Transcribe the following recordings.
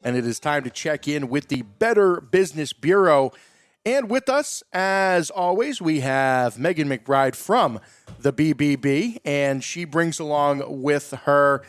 and it is time to check in with the Better Business Bureau. And with us, as always, we have Megan MacBride from the BBB, and she brings along with her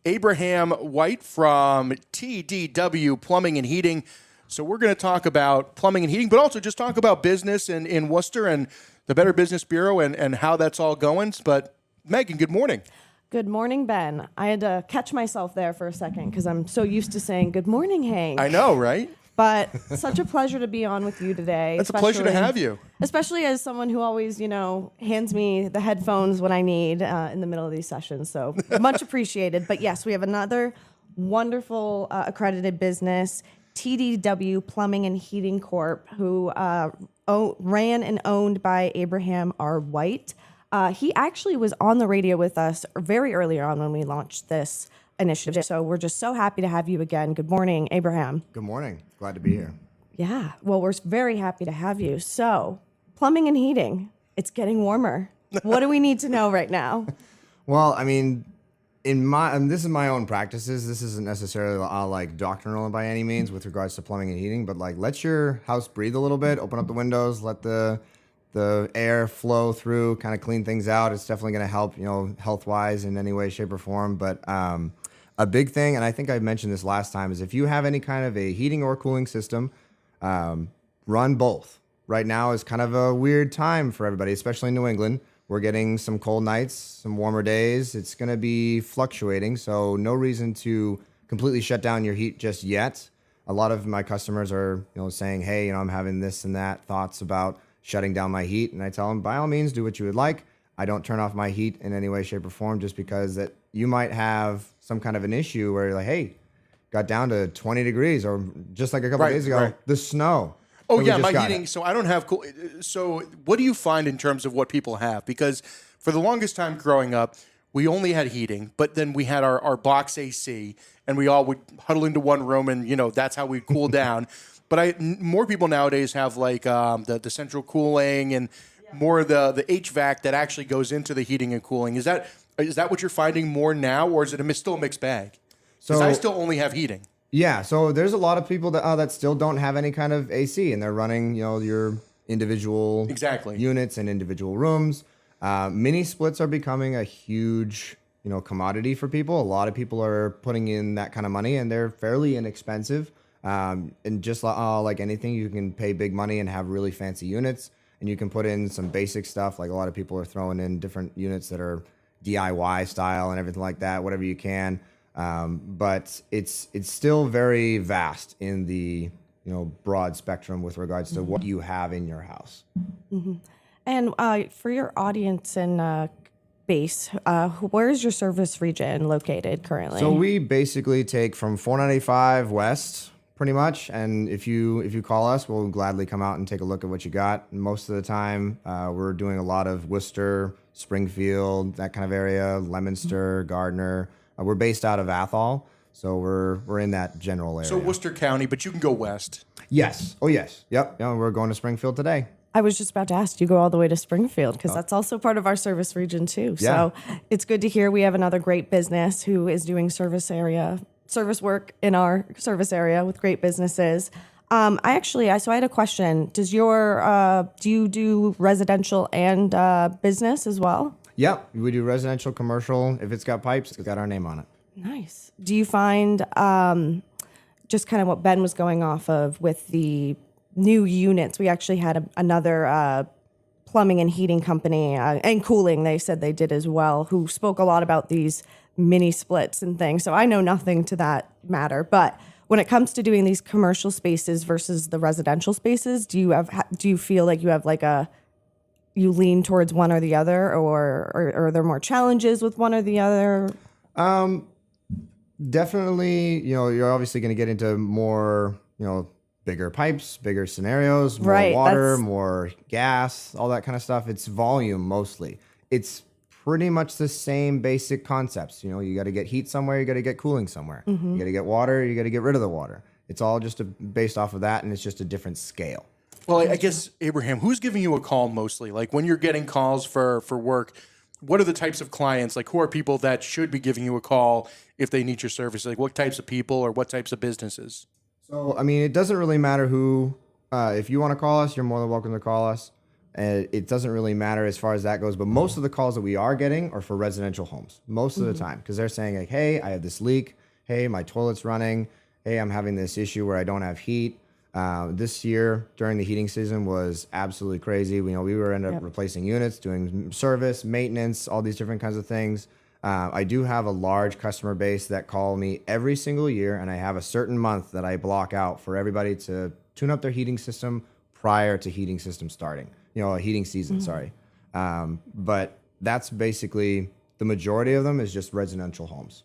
Abraham White from TDW Plumbing and Heating. So we're going to talk about plumbing and heating, but also just talk about business in Worcester and the Better Business Bureau and how that's all going. But Megan, good morning. Good morning, Ben. I had to catch myself there for a second because I'm so used to saying good morning, Hank. I know, right? But such a pleasure to be on with you today. It's a pleasure to have you. Especially as someone who always, hands me the headphones when I need in the middle of these sessions. So much appreciated. But yes, we have another wonderful accredited business, TDW Plumbing and Heating Corp, who ran and owned by Abraham R. White. He actually was on the radio with us very early on when we launched this initiative. So we're just so happy to have you again. Good morning, Abraham. Good morning. Glad to be here. Yeah, well, we're very happy to have you. So plumbing and heating, it's getting warmer. What do we need to know right now? Well, I mean, this is my own practices. This isn't necessarily like doctrinal by any means with regards to plumbing and heating, but like let your house breathe a little bit, open up the windows, let the air flow through, kind of clean things out. It's definitely going to help, health-wise in any way, shape, or form. But a big thing, and I think I mentioned this last time, is if you have any kind of a heating or cooling system, run both. Right now is kind of a weird time for everybody, especially in New England. We're getting some cold nights, some warmer days. It's going to be fluctuating, so no reason to completely shut down your heat just yet. A lot of my customers are, saying, hey, I'm having this and that thoughts about shutting down my heat, and I tell them, by all means, do what you would like. I don't turn off my heat in any way, shape, or form just because that you might have some kind of an issue where you're like, hey, got down to 20 degrees, or just like a couple days ago, the snow. Oh, yeah, my heating. So I don't have cool. So what do you find in terms of what people have? Because for the longest time growing up, we only had heating, but then we had our box AC, and we all would huddle into one room, and, that's how we cool down. But more people nowadays have like the central cooling and more of the HVAC that actually goes into the heating and cooling. Is that what you're finding more now, or is it still a mixed bag? Because I still only have heating. Yeah, so there's a lot of people that still don't have any kind of AC, and they're running your individual units and individual rooms. Mini splits are becoming a huge commodity for people. A lot of people are putting in that kind of money, and they're fairly inexpensive. And just like anything, you can pay big money and have really fancy units, and you can put in some basic stuff. Like a lot of people are throwing in different units that are DIY style and everything like that, whatever you can. But it's still very vast in the broad spectrum with regards to what you have in your house. Mm-hmm. And for your audience and base, where is your service region located currently? So we basically take from 495 west, pretty much, and if you call us, we'll gladly come out and take a look at what you got. Most of the time, we're doing a lot of Worcester, Springfield, that kind of area, Leominster, Gardner. We're based out of Athol, so we're in that general area. So Worcester County, but you can go west. Yes. Oh, yes. Yep. Yeah, we're going to Springfield today. I was just about to ask, do you go all the way to Springfield? Because that's also part of our service region, too. Yeah. So it's good to hear we have another great business who is doing service work in our service area with great businesses. So I had a question. Do you do residential and business as well? Yep, we do residential, commercial. If it's got pipes, it's got our name on it. Nice. Do you find just kind of what Ben was going off of with the new units? We actually had another plumbing and heating company and cooling, they said they did as well, who spoke a lot about these mini splits and things. So I know nothing to that matter. But when it comes to doing these commercial spaces versus the residential spaces, do you feel like you have like you lean towards one or the other, or are there more challenges with one or the other? Definitely, you're obviously going to get into more, bigger pipes, bigger scenarios, more water, more gas, all that kind of stuff. It's volume mostly. It's pretty much the same basic concepts. You got to get heat somewhere, you got to get cooling somewhere. Mm-hmm. You got to get water, you got to get rid of the water. It's all just based off of that, and it's just a different scale. Well, I guess, Abraham, who's giving you a call mostly? Like when you're getting calls for work, what are the types of clients? Like, who are people that should be giving you a call if they need your service? Like, what types of people or what types of businesses? So, I mean, it doesn't really matter who, if you want to call us, you're more than welcome to call us. And it doesn't really matter as far as that goes. But most of the calls that we are getting are for residential homes, most of the time, because they're saying, like, hey, I have this leak. Hey, my toilet's running. Hey, I'm having this issue where I don't have heat. This year during the heating season was absolutely crazy. We were ended up replacing units, doing service, maintenance, all these different kinds of things. I do have a large customer base that call me every single year, and I have a certain month that I block out for everybody to tune up their heating system prior to heating system starting. A heating season, sorry. But that's basically the majority of them is just residential homes.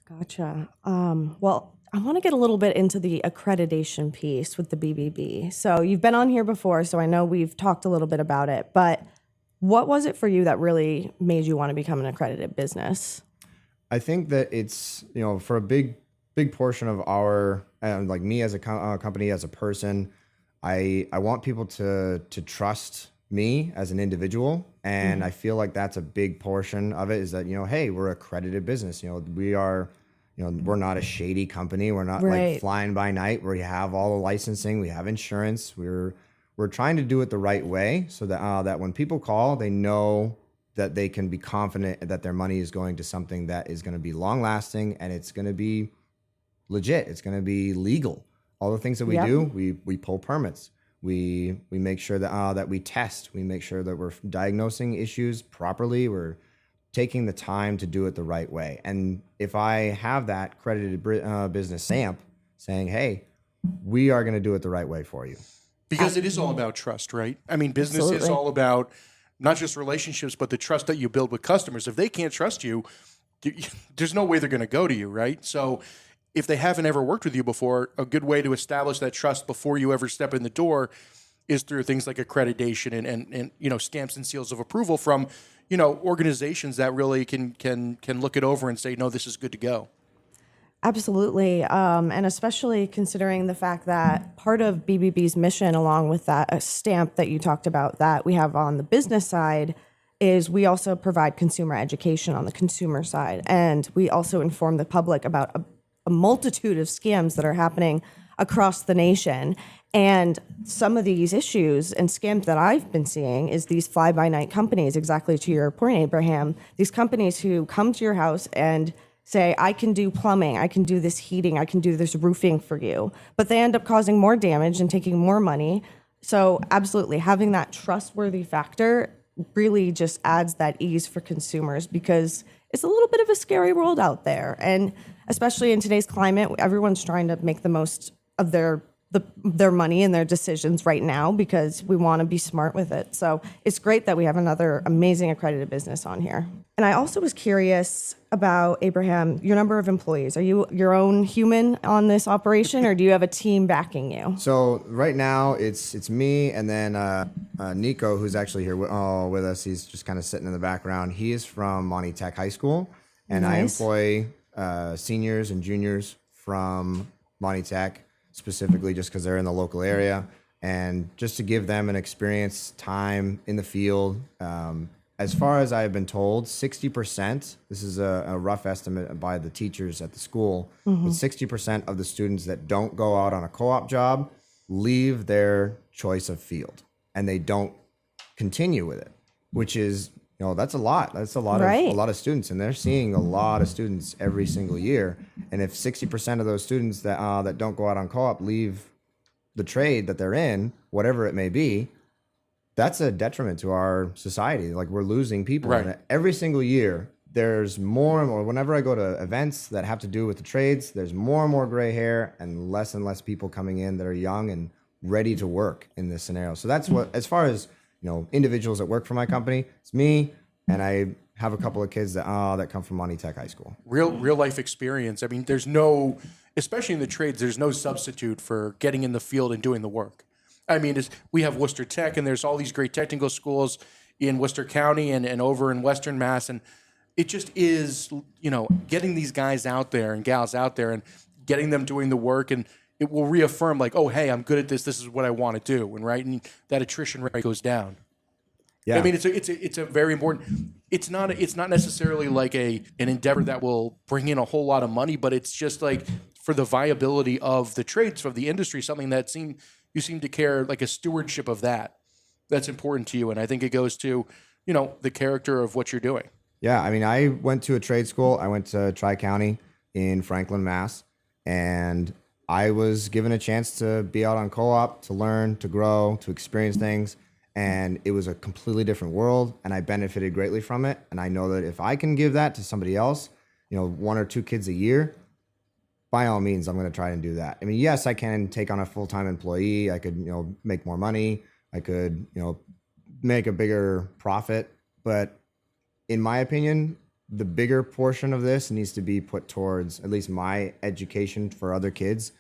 Gotcha. Well, I want to get a little bit into the accreditation piece with the BBB. So you've been on here before, so I know we've talked a little bit about it, but what was it for you that really made you want to become an accredited business? I think that it's, for a big portion of our, like me as a company, as a person, I want people to trust me as an individual. And I feel like that's a big portion of it is that, hey, we're an accredited business. We are, we're not a shady company. We're not like flying by night where we have all the licensing, we have insurance. We're trying to do it the right way so that that when people call, they know that they can be confident that their money is going to something that is going to be long lasting and it's going to be legit. It's going to be legal. All the things that we do, we pull permits. We make sure that we test. We make sure that we're diagnosing issues properly. We're taking the time to do it the right way. And if I have that accredited business stamp saying, hey, we are going to do it the right way for you. Because it is all about trust, right? I mean, business is all about not just relationships, but the trust that you build with customers. If they can't trust you, there's no way they're going to go to you, right? So if they haven't ever worked with you before, a good way to establish that trust before you ever step in the door is through things like accreditation and stamps and seals of approval from organizations that really can look it over and say, no, this is good to go. Absolutely. And especially considering the fact that part of BBB's mission, along with that stamp that you talked about that we have on the business side, is we also provide consumer education on the consumer side. And we also inform the public about a multitude of scams that are happening across the nation. And some of these issues and scams that I've been seeing is these fly-by-night companies, exactly to your point, Abraham, these companies who come to your house and say, I can do plumbing, I can do this heating, I can do this roofing for you. But they end up causing more damage and taking more money. So absolutely, having that trustworthy factor really just adds that ease for consumers because it's a little bit of a scary world out there. And especially in today's climate, everyone's trying to make the most of their money and their decisions right now because we want to be smart with it. So it's great that we have another amazing accredited business on here. And I also was curious about, Abraham, your number of employees. Are you your own human on this operation or do you have a team backing you? So right now it's me and then Nico, who's actually here with us. He's just kind of sitting in the background. He is from Monty Tech High School, and nice. I employ seniors and juniors from Monty Tech, specifically just because they're in the local area and just to give them an experience time in the field. As far as I've been told, 60%, this is a rough estimate by the teachers at the school, but 60% of the students that don't go out on a co-op job leave their choice of field and they don't continue with it, which is, that's a lot. That's a lot of students, and they're seeing a lot of students every single year. And if 60% of those students that don't go out on co-op leave the trade that they're in, whatever it may be, that's a detriment to our society. Like, we're losing people. Right. And every single year, there's more and more. Whenever I go to events that have to do with the trades, there's more and more gray hair and less people coming in that are young and ready to work in this scenario. So that's what, as far as individuals that work for my company, it's me, and I have a couple of kids that come from Monty Tech High School. Real life experience. I mean, there's no, especially in the trades, there's no substitute for getting in the field and doing the work. I mean, we have Worcester Tech, and there's all these great technical schools in Worcester County and over in Western Mass, and it just is, getting these guys out there and gals out there and getting them doing the work, and it will reaffirm like, oh, hey, I'm good at this. This is what I want to do, and that attrition rate goes down. Yeah. I mean, it's a very important. It's not necessarily like an endeavor that will bring in a whole lot of money, but it's just like for the viability of the trades of the industry, something that you seem to care, like a stewardship of that. That's important to you, and I think it goes to the character of what you're doing. Yeah, I mean, I went to a trade school. I went to Tri-County in Franklin, Mass. And I was given a chance to be out on co-op, to learn, to grow, to experience things. And it was a completely different world, and I benefited greatly from it. And I know that if I can give that to somebody else, 1 or 2 kids a year, by all means, I'm going to try and do that. I mean, yes, I can take on a full-time employee. I could, make more money. I could, make a bigger profit. But in my opinion, the bigger portion of this needs to be put towards at least my education for other kids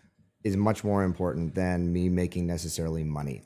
is much more important than me making necessarily money.